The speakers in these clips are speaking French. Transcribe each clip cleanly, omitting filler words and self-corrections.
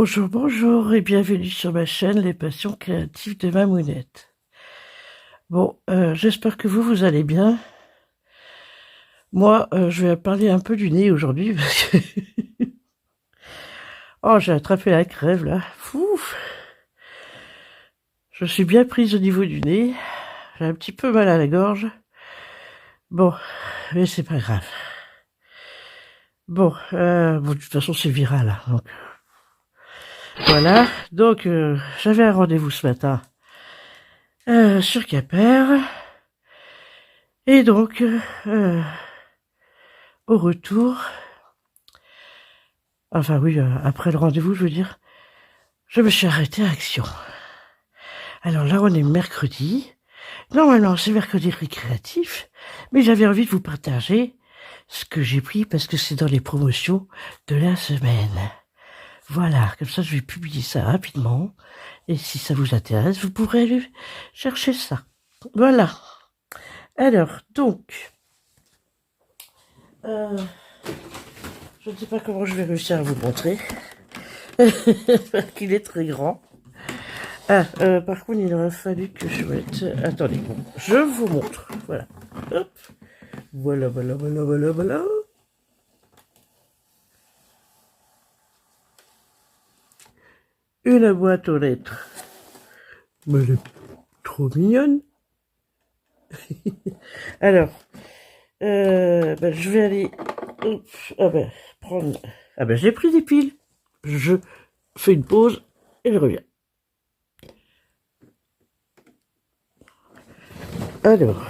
Bonjour, bonjour et bienvenue sur ma chaîne Les Passions Créatives de Mamounette. Bon, j'espère que vous allez bien. Moi, je vais parler un peu du nez aujourd'hui parce que... Oh, j'ai attrapé la crève là. Fouf. Je suis bien prise au niveau du nez. J'ai un petit peu mal à la gorge. Bon, mais c'est pas grave. Bon, de toute façon, c'est viral, hein, donc... Voilà, donc j'avais un rendez-vous ce matin sur Quimper. Et donc, au retour, enfin oui, après le rendez-vous, je veux dire, je me suis arrêtée à Action. Alors là, on est mercredi. Normalement, c'est mercredi récréatif, mais j'avais envie de vous partager ce que j'ai pris parce que c'est dans les promotions de la semaine. Voilà, comme ça, je vais publier ça rapidement. Et si ça vous intéresse, vous pourrez aller chercher ça. Voilà. Alors, donc... je ne sais pas comment je vais réussir à vous montrer. Parce qu'il est très grand. Ah, par contre, il aurait fallu que je mette... Attendez, je vous montre. Voilà. Hop. Voilà, voilà, voilà, voilà, voilà. Une boîte aux lettres. Mais elle est trop mignonne. Alors, je vais aller... Hop, prendre... j'ai pris des piles. Je fais une pause et je reviens. Alors...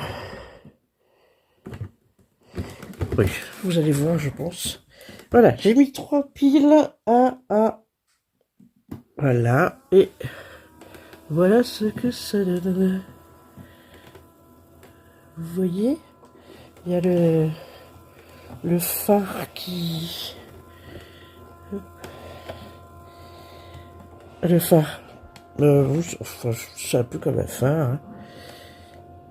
Oui, vous allez voir, je pense. Voilà, j'ai mis 3 piles à... Voilà, et voilà ce que ça donne. Vous voyez, il y a le phare qui... Le phare. Enfin, c'est un peu comme un phare. Hein.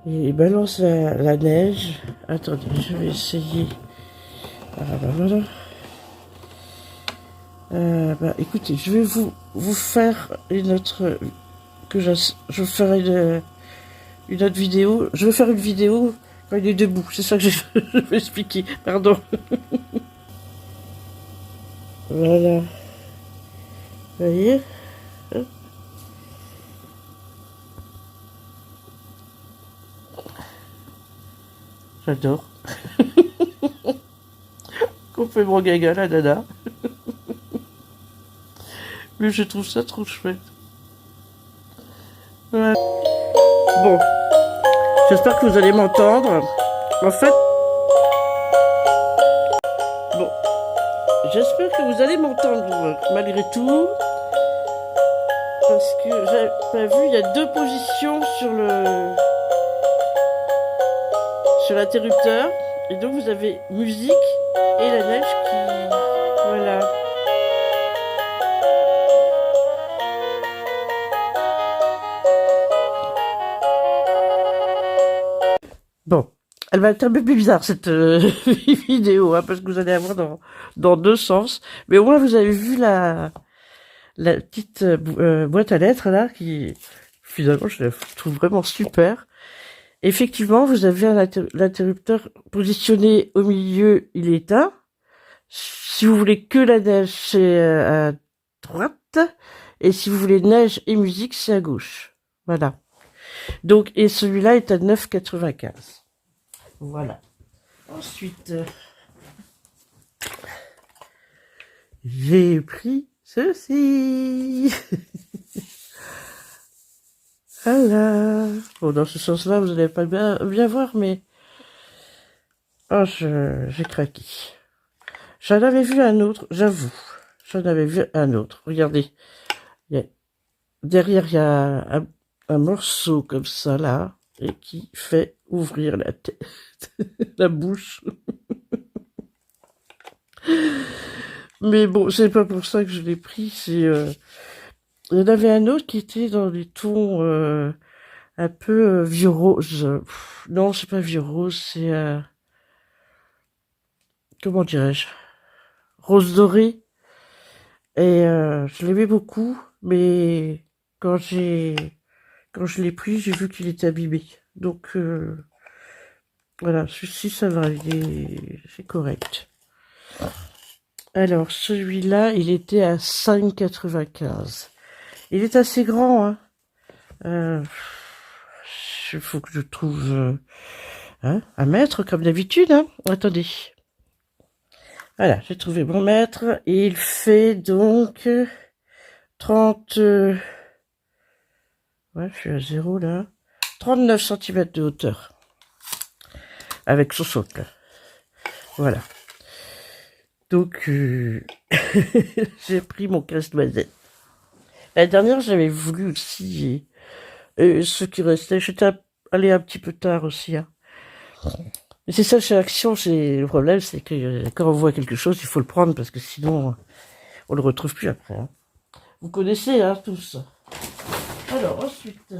Il balance la neige. Attendez, je vais essayer. Voilà. Écoutez, je vais vous faire une autre... je ferai une autre vidéo. Je vais faire une vidéo quand il est debout. C'est ça que je vais expliquer. Pardon. Voilà. Vous voyez? J'adore. Complètement gaga la nana. Mais je trouve ça trop chouette. Ouais. Bon. J'espère que vous allez m'entendre. En fait... Bon. J'espère que vous allez m'entendre malgré tout. Parce que j'avais pas vu, il y a 2 positions sur l'interrupteur. Et donc vous avez musique et la neige qui... Voilà. Bon. Elle va être un peu plus bizarre cette vidéo, hein, parce que vous allez avoir dans 2 sens. Mais au moins vous avez vu la petite boîte à lettres là, qui finalement je la trouve vraiment super. Effectivement, vous avez l'interrupteur positionné au milieu, il est éteint. Si vous voulez que la neige, c'est à droite. Et si vous voulez neige et musique, c'est à gauche. Voilà. Donc, et celui-là est à 9,95. Voilà. Ensuite, j'ai pris ceci. Voilà. Bon, dans ce sens-là, vous n'allez pas bien voir, mais... Oh, j'ai craqué. J'en avais vu un autre, j'avoue. J'en avais vu un autre. Regardez. Derrière, il y a un morceau comme ça, là, et qui fait ouvrir la tête, la bouche. Mais bon, c'est pas pour ça que je l'ai pris, c'est... Il y en avait un autre qui était dans les tons un peu vieux rose. Non, c'est pas vieux rose, c'est... comment dirais-je? Rose doré. Et je l'aimais beaucoup, mais quand quand je l'ai pris, j'ai vu qu'il était abîmé. Donc voilà, celui-ci ça va, c'est correct. Alors celui-là, il était à 5,95. Il est assez grand, hein. Euh, il faut que je trouve un mètre comme d'habitude, hein. Attendez. Voilà, j'ai trouvé mon mètre et il fait donc 30... ouais, je suis à 0 là. 39 cm de hauteur. Avec son socle. Voilà. Donc, j'ai pris mon casse-noisette. La dernière, j'avais voulu aussi. Et ce qui restait, j'étais allé un petit peu tard aussi. Hein. Mais c'est ça chez Action, c'est le problème, c'est que quand on voit quelque chose, il faut le prendre parce que sinon, on le retrouve plus après. Hein. Vous connaissez, hein, tous. Alors, ensuite...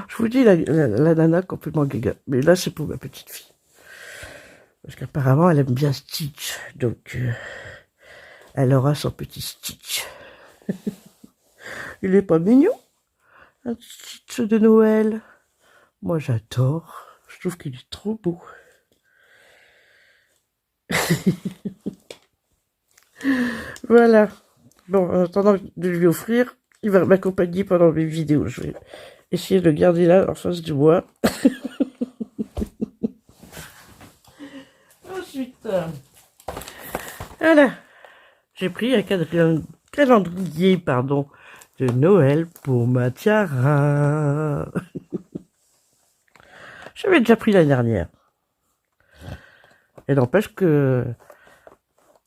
Je vous dis, la nana complètement gaga. Mais là, c'est pour ma petite fille. Parce qu'apparemment, elle aime bien Stitch. Donc, elle aura son petit Stitch. Il est pas mignon, un Stitch de Noël. Moi, j'adore. Je trouve qu'il est trop beau. Voilà. Bon, en attendant de lui offrir, il va m'accompagner pendant mes vidéos. Je vais essayer de le garder là, en face du bois. Ensuite, voilà. J'ai pris un calendrier, pardon, de Noël pour ma tiara. J'avais déjà pris l'année dernière. Et n'empêche que,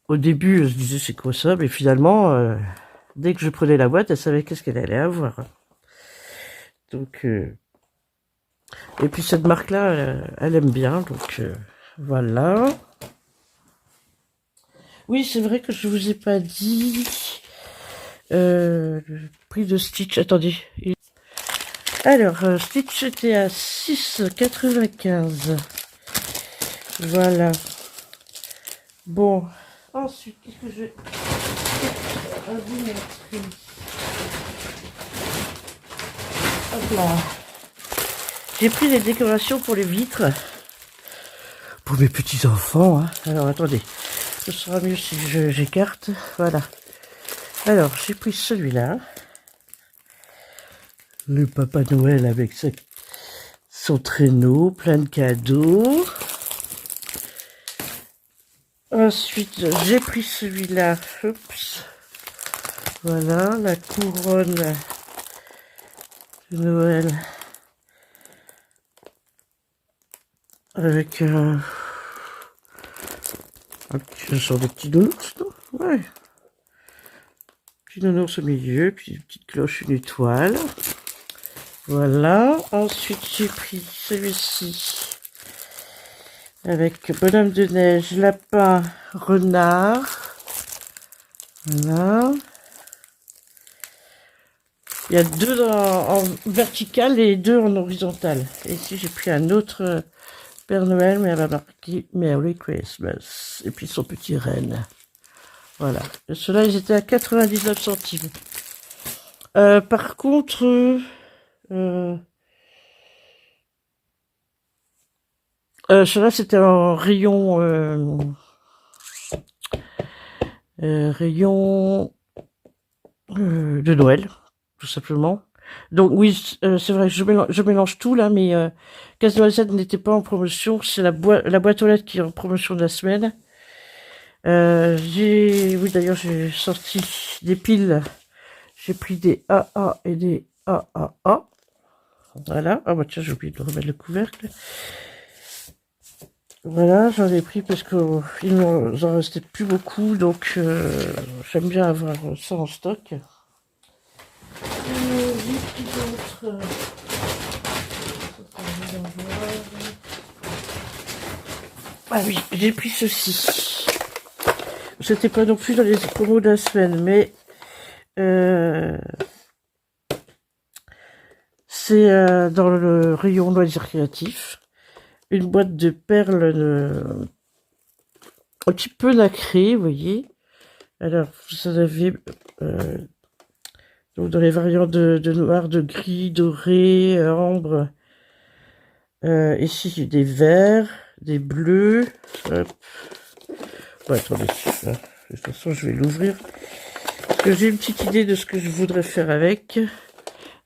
au début, je disais c'est quoi ça, mais finalement, dès que je prenais la boîte, elle savait qu'est-ce qu'elle allait avoir. Donc, et puis cette marque-là, elle aime bien, donc voilà. Oui, c'est vrai que je vous ai pas dit le prix de Stitch. Attendez. Alors, Stitch était à 6,95. Voilà. Bon. Ensuite, qu'est-ce que je vais vous montrer? Hop là. J'ai pris les décorations pour les vitres. Pour mes petits-enfants. Hein. Alors, attendez. Ce sera mieux si j'écarte. Voilà. Alors, j'ai pris celui-là. Le Papa Noël avec son traîneau, plein de cadeaux. Ensuite, j'ai pris celui-là. Oups. Voilà, la couronne de Noël. Avec un genre de petit nounours, non? Ouais. Petit nounours au milieu, puis une petite cloche, une étoile. Voilà. Ensuite, j'ai pris celui-ci. Avec bonhomme de neige, lapin, renard. Voilà. Il y a deux en vertical et deux en horizontal. Et ici, j'ai pris un autre Père Noël, mais elle a marqué Merry Christmas. Et puis son petit renne. Voilà. Et ceux-là, ils étaient à 99 centimes. Par contre, ceux-là, c'était en rayon, rayon de Noël, tout simplement. Donc oui, c'est vrai, je mélange tout là, mais Casse-Noisette n'était pas en promotion. C'est la boîte aux lettres qui est en promotion de la semaine. Oui d'ailleurs, j'ai sorti des piles. J'ai pris des AA et des AAA. Voilà. Ah bah tiens, j'ai oublié de remettre le couvercle. Voilà, j'en ai pris parce que il nous en restait plus beaucoup, donc j'aime bien avoir ça en stock. J'ai pris d'autres. Ah oui, j'ai pris ceci. C'était pas non plus dans les promos de la semaine, mais c'est dans le rayon loisirs créatifs. une boîte de perles un petit peu nacrées, vous voyez. Alors, vous en avez donc dans les variantes de noir, de gris, doré, ambre. Ici, j'ai des verts, des bleus. Hop. Bon, attendez, là, de toute façon, je vais l'ouvrir. Parce que j'ai une petite idée de ce que je voudrais faire avec.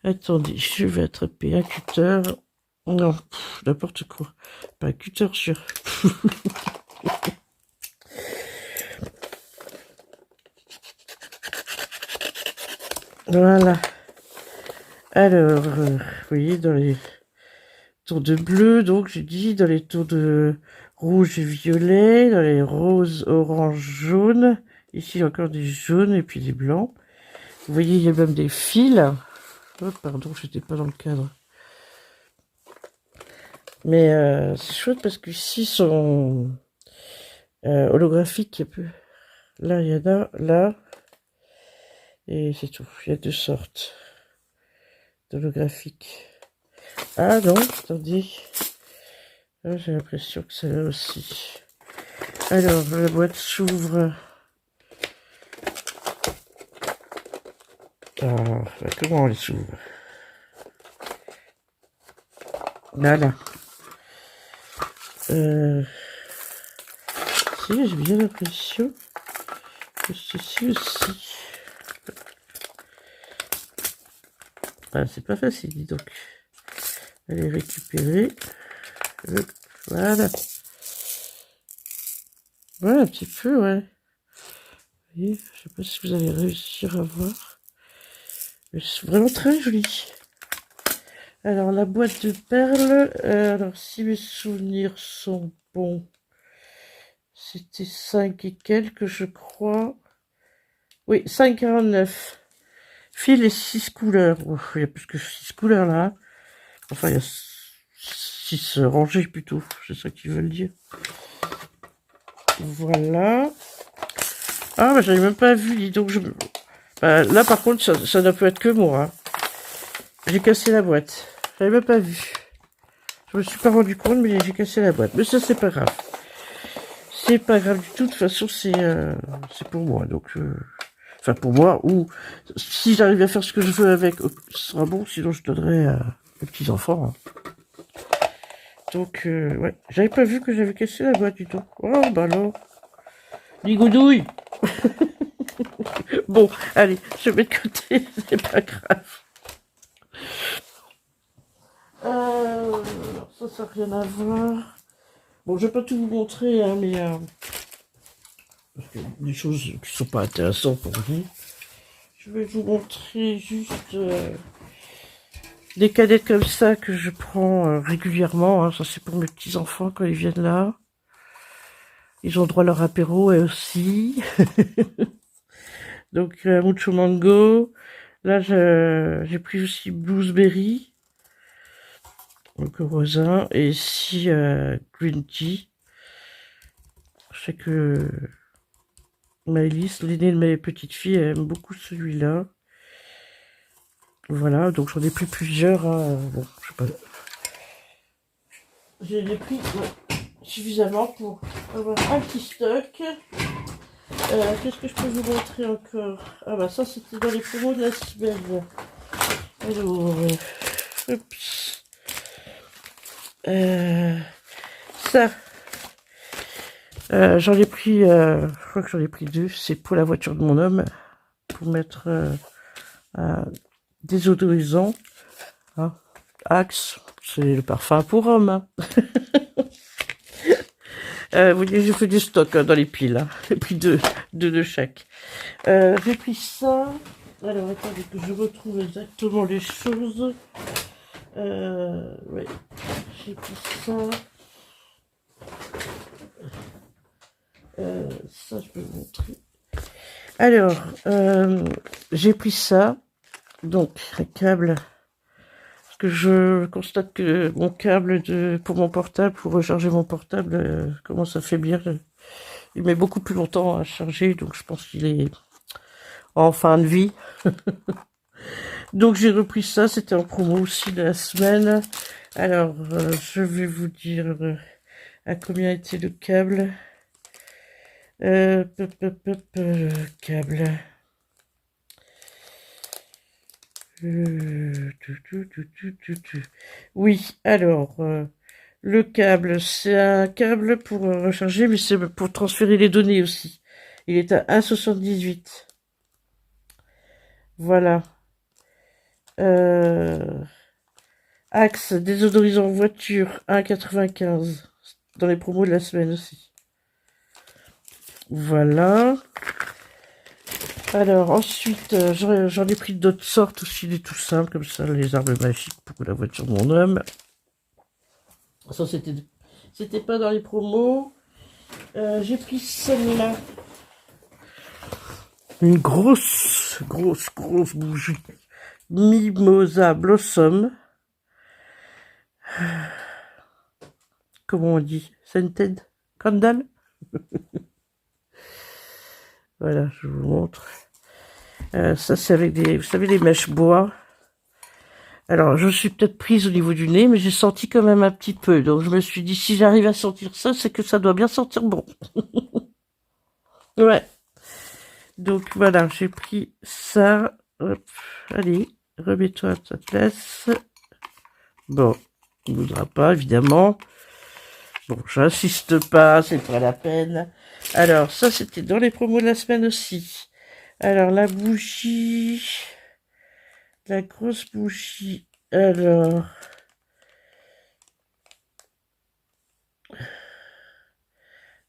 Attendez, je vais attraper un cutter. Non, n'importe quoi. Pas un cutter sûr. Voilà. Alors, vous voyez, dans les tours de bleu, donc j'ai dit, dans les tours de rouge et violet, dans les roses, orange, jaune. Ici, encore des jaunes et puis des blancs. Vous voyez, il y a même des fils. Oh, pardon, j'étais pas dans le cadre. Mais c'est chouette parce qu'ici, ils sont holographiques. Là, il y en a, là. Et c'est tout. Il y a deux sortes d'holographiques. Ah non, attendez. Ah, j'ai l'impression que c'est là aussi. Alors, la boîte s'ouvre. Ah, comment on les s'ouvre? Voilà. Si, j'ai bien l'impression que ceci aussi. Ah, c'est pas facile, dis donc. Allez récupérer. Voilà. Voilà un petit peu, ouais. Vous voyez, je sais pas si vous allez réussir à voir. Mais c'est vraiment très joli. Alors, la boîte de perles. Alors, si mes souvenirs sont bons, c'était 5 et quelques, je crois. Oui, 5,49. Fil et 6 couleurs. Ouf, il y a plus que 6 couleurs là. Enfin, il y a 6 rangées plutôt. C'est ça qu'ils veulent dire. Voilà. Ah, bah, j'avais même pas vu, dis donc. Bah, là, par contre, ça ne peut être que moi. Hein. J'ai cassé la boîte. J'avais même pas vu. Je me suis pas rendu compte, mais j'ai cassé la boîte. Mais ça, c'est pas grave. C'est pas grave du tout. De toute façon, c'est pour moi. Donc, enfin, pour moi, ou si j'arrive à faire ce que je veux avec, ce sera bon. Sinon, je donnerai aux petits-enfants. Hein. Donc, ouais. J'avais pas vu que j'avais cassé la boîte du tout. Oh, bah alors. Ligoudouille. Bon, allez, je mets de côté. C'est pas grave. Ça n'a rien à voir. Bon, je vais pas tout vous montrer, hein, mais parce que des choses qui sont pas intéressantes pour vous. Je vais vous montrer juste des cadettes comme ça que je prends régulièrement. Hein. Ça, c'est pour mes petits-enfants quand ils viennent là. Ils ont droit à leur apéro et aussi. Donc, Mucho Mango. Là, j'ai pris aussi Blueberry. Donc, raisin. Et ici, Green Tea. Je sais que Maëlys, l'aînée de mes petites filles, elle aime beaucoup celui-là. Voilà, donc j'en ai pris plusieurs. Hein. Bon, je sais pas. J'en ai pris suffisamment pour avoir un petit stock. Qu'est-ce que je peux vous montrer encore? Ah bah ça, c'était dans les promos de la semaine. Alors, oups. Ça, j'en ai pris, je crois que j'en ai pris 2. C'est pour la voiture de mon homme, pour mettre désodorisant. Hein. Axe, c'est le parfum pour homme. Hein. Vous voyez, j'ai fait du stock hein, dans les piles. Hein. J'ai pris deux de chaque. J'ai pris ça. Alors, attendez que je retrouve exactement les choses. Ouais, j'ai pris ça. Ça, je peux vous montrer. Alors, j'ai pris ça. Donc, un câble. Parce que je constate que mon câble pour mon portable, pour recharger mon portable, commence à faiblir. Il met beaucoup plus longtemps à charger, donc je pense qu'il est en fin de vie. Donc j'ai repris ça, c'était en promo aussi de la semaine. Alors, je vais vous dire à combien était le câble. Câble. Oui, alors, le câble, c'est un câble pour recharger, mais c'est pour transférer les données aussi. Il est à 1,78. Voilà. Axe désodorisant voiture 1,95. Dans les promos de la semaine aussi. Voilà. Alors, ensuite, j'en ai pris d'autres sortes aussi, des tout simples, comme ça, les armes magiques pour la voiture de mon homme. Ça, c'était pas dans les promos. J'ai pris celle-là. Une grosse bougie. Mimosa Blossom. Comment on dit? Scented Candle. Voilà, je vous montre. Ça, c'est avec des, vous savez, les mèches bois. Alors, je suis peut-être prise au niveau du nez, mais j'ai senti quand même un petit peu. Donc, je me suis dit, si j'arrive à sentir ça, c'est que ça doit bien sentir bon. Ouais. Donc, voilà, j'ai pris ça. Hop, allez, remets-toi à ta place. Bon, il ne voudra pas, évidemment. Bon, j'insiste pas, c'est pas la peine. Alors, ça, c'était dans les promos de la semaine aussi. Alors, la bougie... La grosse bougie. Alors...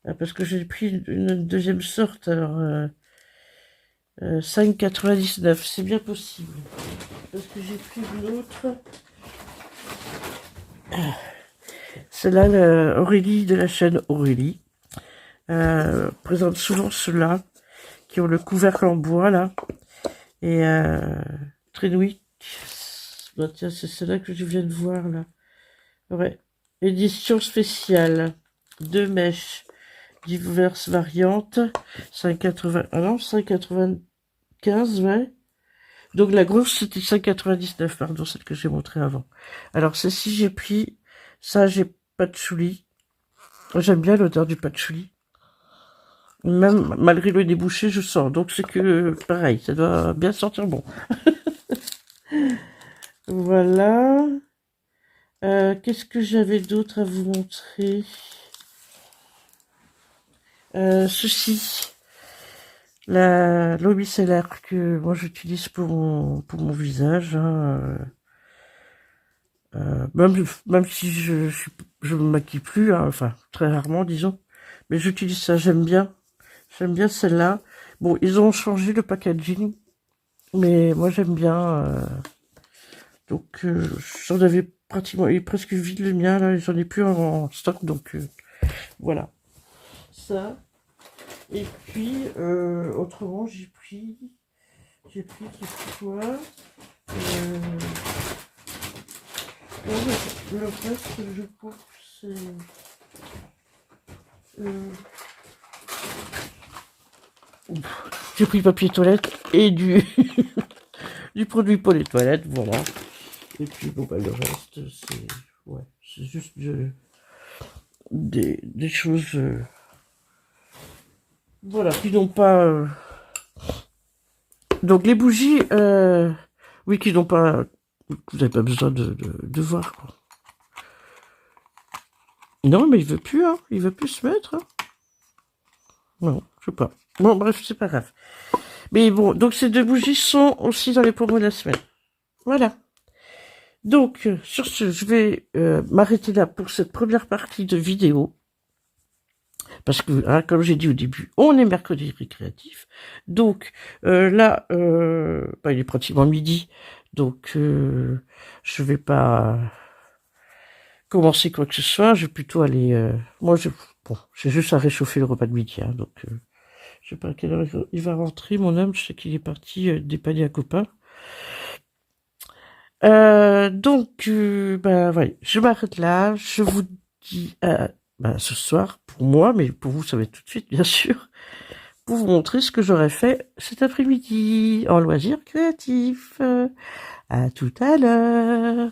Ah, parce que j'ai pris une deuxième sorte, alors... 5,99, c'est bien possible. Parce que j'ai pris une autre. C'est là Aurélie de la chaîne Aurélie. Présente souvent ceux-là qui ont le couvercle en bois là. Et Trenwick. Bah, tiens, c'est celle-là que je viens de voir là. Ouais. Édition spéciale. 2 mèches. Diverses variantes. 5,80. Ah non, 5,95, ouais. Donc la grosse c'était 5,99, pardon, celle que j'ai montrée avant. Alors celle-ci j'ai pris, ça j'ai patchouli. J'aime bien l'odeur du patchouli. Même malgré le débouché, je sens. Donc c'est que pareil, ça doit bien sentir bon. Voilà. Qu'est-ce que j'avais d'autre à vous montrer? Ceci. L'eau micellaire que moi j'utilise pour mon visage. Hein. Même si je me maquille plus, hein, enfin très rarement disons, mais j'utilise ça, j'aime bien celle-là. Bon, ils ont changé le packaging, mais moi j'aime bien. Donc j'en avais pratiquement, il est presque vide le mien là, j'en ai plus en stock, donc voilà. Ça. Et puis autrement j'ai pris quoi? Le reste, je crois que c'est... J'ai pris papier toilette et du produit pour les toilettes, voilà. Et puis, bon, bah, le reste, c'est... Ouais, c'est juste des choses... voilà, qui n'ont pas... Donc, les bougies, oui, qui n'ont pas... Vous n'avez pas besoin de voir, quoi. Non, mais il veut plus, hein. Il veut plus se mettre, hein. Non, je sais pas. Bon, bref, c'est pas grave. Mais bon, donc ces 2 bougies sont aussi dans les promos de la semaine. Voilà. Donc, sur ce, je vais m'arrêter là pour cette première partie de vidéo. Parce que, hein, comme j'ai dit au début, on est mercredi récréatif. Donc, là, bah, il est pratiquement midi. Donc, je vais pas commencer quoi que ce soit. Je vais plutôt aller... moi, j'ai juste à réchauffer le repas de midi. Hein, donc, je sais pas à quelle heure il va rentrer, mon homme. Je sais qu'il est parti dépanner un copain. Donc, bah, voilà, je m'arrête là. Je vous dis ce soir pour moi, mais pour vous, ça va être tout de suite, bien sûr, pour vous montrer ce que j'aurais fait cet après-midi en loisirs créatifs. À tout à l'heure.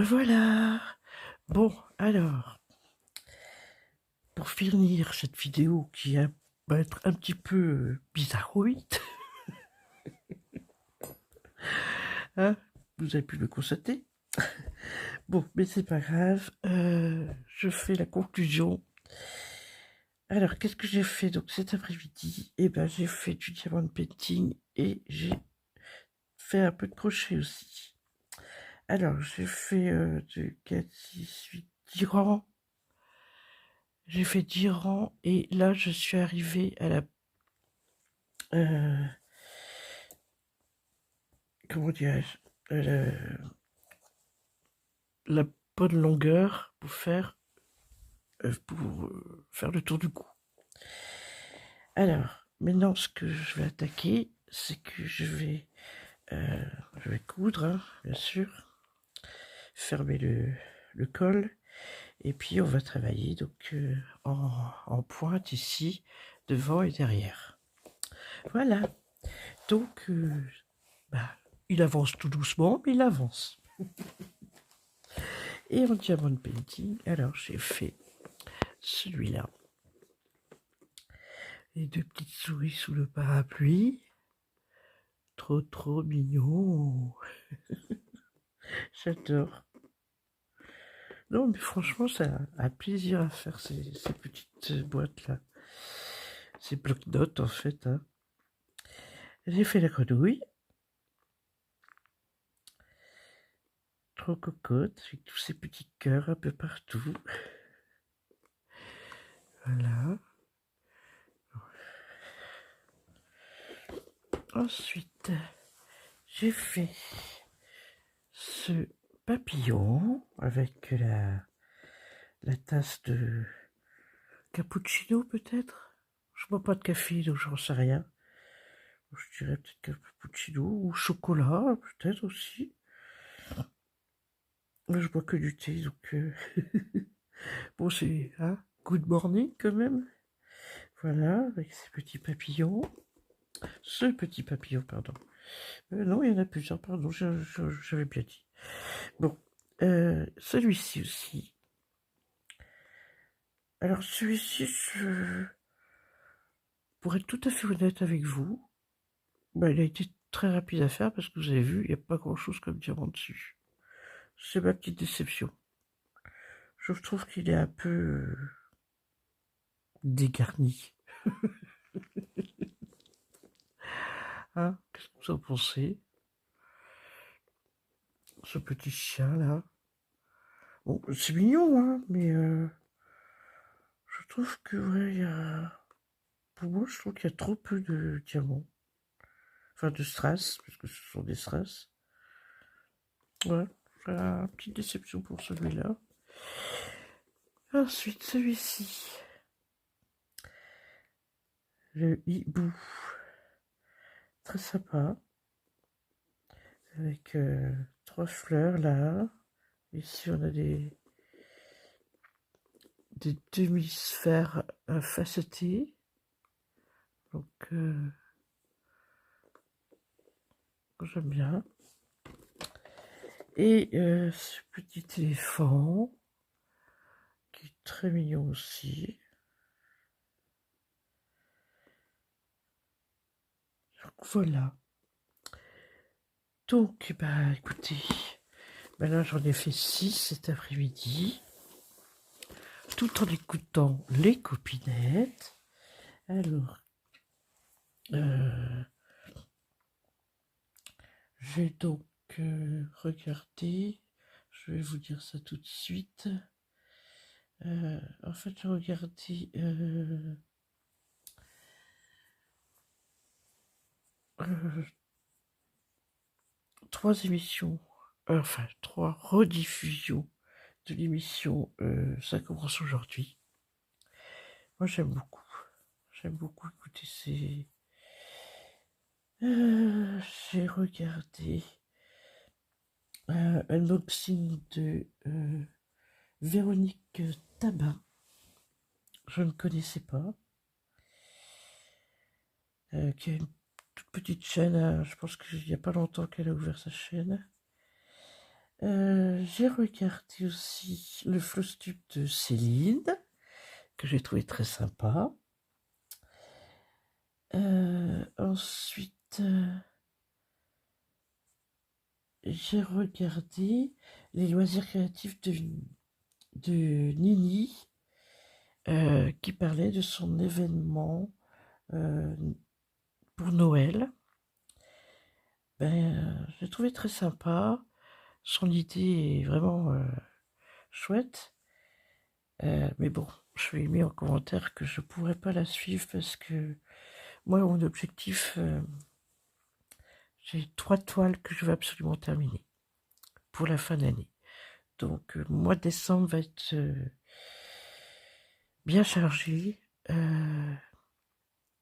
revoilà. Bon, alors, pour finir cette vidéo qui va être un petit peu bizarroïde, hein, vous avez pu le constater. Bon, mais c'est pas grave, je fais la conclusion. Alors, qu'est-ce que j'ai fait donc cet après-midi? Eh ben, j'ai fait du diamond painting et j'ai fait un peu de crochet aussi. Alors, j'ai fait de 4, 6, 8, 10 rangs. J'ai fait 10 rangs et là, je suis arrivée à la... comment dirais-je, la bonne longueur pour faire le tour du cou. Alors, maintenant, ce que je vais attaquer, c'est que je vais coudre, hein, bien sûr, fermer le col, et puis on va travailler donc en pointe ici, devant et derrière. Voilà. Donc, il avance tout doucement, mais il avance. Et en diamond painting, alors j'ai fait celui-là. Les deux petites souris sous le parapluie. Trop mignon. J'adore. Non, mais franchement, ça a plaisir à faire ces petites boîtes-là. Ces blocs-notes, en fait. Hein. J'ai fait la grenouille. Trop cocotte, avec tous ces petits cœurs un peu partout. Voilà. Ensuite, j'ai fait ce papillon avec la tasse de cappuccino peut-être. Je bois pas de café, donc j'en sais rien. Je dirais peut-être cappuccino ou chocolat, peut-être aussi. Moi, je bois que du thé, donc... bon, c'est... Hein, good morning, quand même. Voilà, avec ces petits papillons. Ce petit papillon, pardon. Non, il y en a plusieurs, pardon, j'avais bien dit. Bon, celui-ci aussi. Alors, celui-ci, pour être tout à fait honnête avec vous, il a été très rapide à faire parce que vous avez vu, il n'y a pas grand-chose comme diamant dessus. C'est ma petite déception. Je trouve qu'il est un peu dégarni. Hein, qu'est-ce que vous en pensez? Ce petit chien là. Bon, c'est mignon, hein, mais je trouve que ouais, pour moi, je trouve qu'il y a trop peu de diamants. Enfin, de strass, parce que ce sont des strass. Ouais, voilà, petite déception pour celui-là. Ensuite, celui-ci. Le hibou. Très sympa. Avec 3 fleurs là. Ici, on a des demi-sphères facettées. Donc, j'aime bien. Et ce petit éléphant, qui est très mignon aussi. Donc, voilà. Donc, écoutez, là, j'en ai fait 6 cet après-midi, tout en écoutant les copinettes. Alors, j'ai donc regardé, je vais vous dire ça tout de suite. En fait, j'ai regardé 3 émissions, enfin 3 rediffusions de l'émission Ça commence aujourd'hui. Moi, j'aime beaucoup. J'aime beaucoup écouter ces... j'ai regardé un unboxing de Véronique Tabac. Je ne connaissais pas. Qui a une toute petite chaîne. Je pense qu'il n'y a pas longtemps qu'elle a ouvert sa chaîne. J'ai regardé aussi le Flostube de Céline, que j'ai trouvé très sympa. Ensuite, j'ai regardé les loisirs créatifs de Nini, qui parlait de son événement pour Noël. J'ai trouvé très sympa. Son idée est vraiment chouette. Mais bon, je lui ai mis en commentaire que je ne pourrais pas la suivre parce que moi, mon objectif, j'ai 3 toiles que je veux absolument terminer pour la fin de l'année. Donc, le mois de décembre va être bien chargé.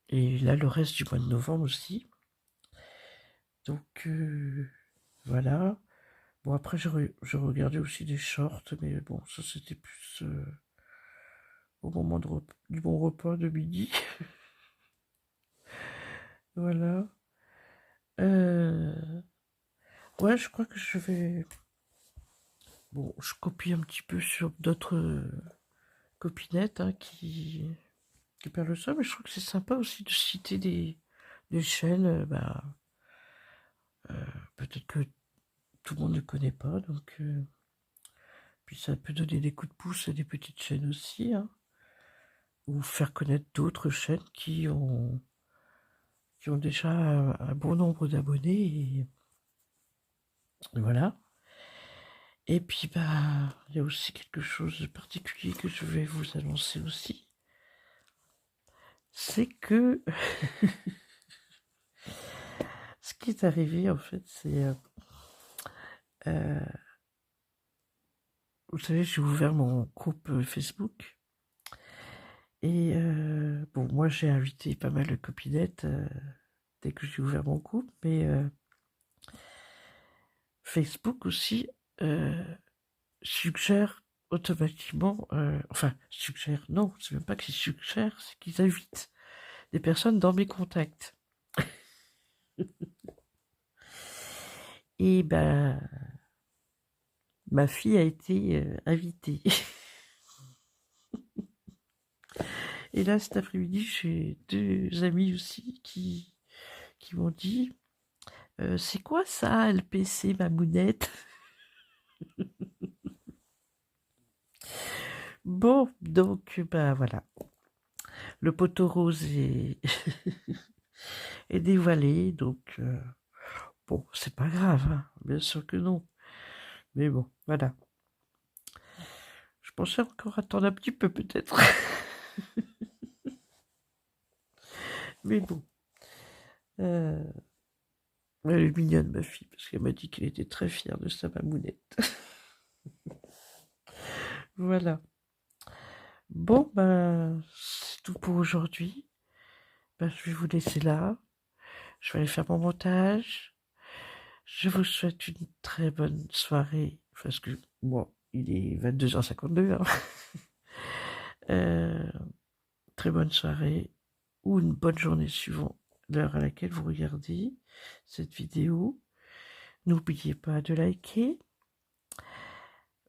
Et là, le reste du mois de novembre aussi. Donc, voilà. Bon, après, je regardais aussi des shorts, mais bon, ça, c'était plus au moment du bon repas de midi. Voilà. Ouais, je crois que je vais... Bon, je copie un petit peu sur d'autres copinettes hein, qui parlent ça, mais je trouve que c'est sympa aussi de citer des chaînes, peut-être que tout le monde ne connaît pas, donc puis ça peut donner des coups de pouce à des petites chaînes aussi, hein, ou faire connaître d'autres chaînes qui ont déjà un bon nombre d'abonnés, et voilà. Et puis, il y a aussi quelque chose de particulier que je vais vous annoncer aussi. C'est que ce qui est arrivé, en fait, c'est... euh, vous savez, j'ai ouvert mon groupe Facebook. Et bon, moi, j'ai invité pas mal de copinettes dès que j'ai ouvert mon groupe. Mais Facebook aussi suggère automatiquement... enfin, suggère... Non, c'est même pas qu'ils suggèrent, c'est qu'ils invitent des personnes dans mes contacts. Et ma fille a été invitée. Et là, cet après-midi, j'ai 2 amis aussi qui m'ont dit c'est quoi ça, LPC Mamounette? Bon, donc, voilà. Le poteau rose est, est dévoilé, donc, bon, c'est pas grave, hein, bien sûr que non. Mais bon, voilà. Je pensais encore attendre un petit peu, peut-être. Mais bon. Elle est mignonne, ma fille, parce qu'elle m'a dit qu'elle était très fière de sa mamounette. Voilà. Bon, c'est tout pour aujourd'hui. Je vais vous laisser là. Je vais aller faire mon montage. Je vous souhaite une très bonne soirée. Parce que, bon, il est 22h52. Hein. Euh, très bonne soirée ou une bonne journée suivant l'heure à laquelle vous regardez cette vidéo. N'oubliez pas de liker.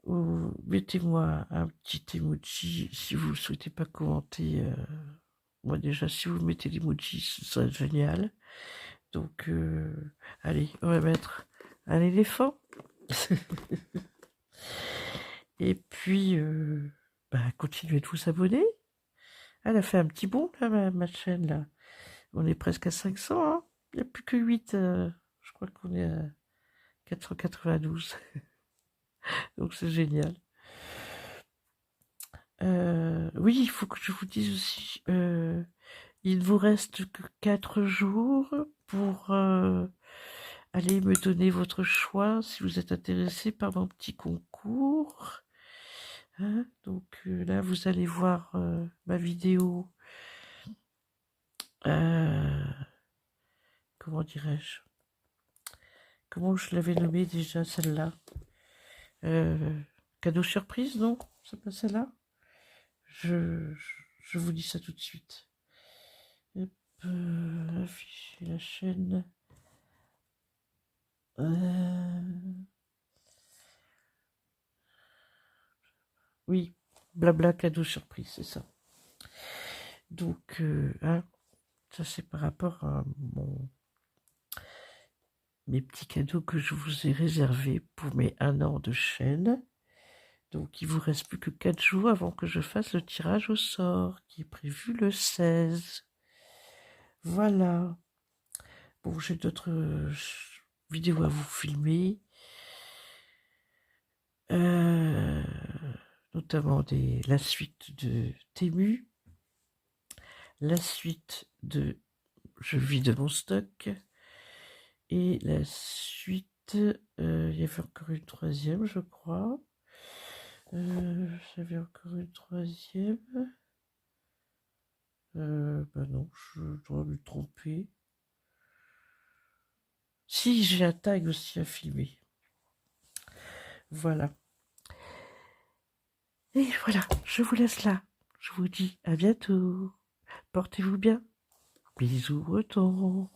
Ou mettez-moi un petit emoji si vous ne souhaitez pas commenter. Moi déjà, si vous mettez l'emoji, ce serait génial. Donc, allez, on va mettre un éléphant. Et puis, continuez de vous abonner. Elle a fait un petit bond, là, ma chaîne, là. On est presque à 500, hein. Il n'y a plus que 8. Je crois qu'on est à 492. Donc, c'est génial. Oui, il faut que je vous dise aussi, il ne vous reste que 4 jours pour aller me donner votre choix si vous êtes intéressé par mon petit concours. Hein, donc là, vous allez voir ma vidéo. Comment dirais-je? Comment je l'avais nommée déjà, celle-là? Cadeau surprise, non? C'est pas celle-là? Je vous dis ça tout de suite. Hop, afficher la chaîne. Oui, blabla cadeau surprise, c'est ça. Donc, hein, ça c'est par rapport à mes petits cadeaux que je vous ai réservés pour mes 1 an de chaîne. Donc, il vous reste plus que 4 jours avant que je fasse le tirage au sort, qui est prévu le 16. Voilà. Bon, j'ai d'autres vidéos à vous filmer. Euh, Notamment la suite de Tému, la suite de Je vis de mon stock, et la suite, il y avait encore une troisième, je crois. J'avais encore une troisième. Bah non, je dois me tromper. Si, j'ai un tag aussi à filmer. Voilà. Et voilà, je vous laisse là. Je vous dis à bientôt. Portez-vous bien. Bisous, breton.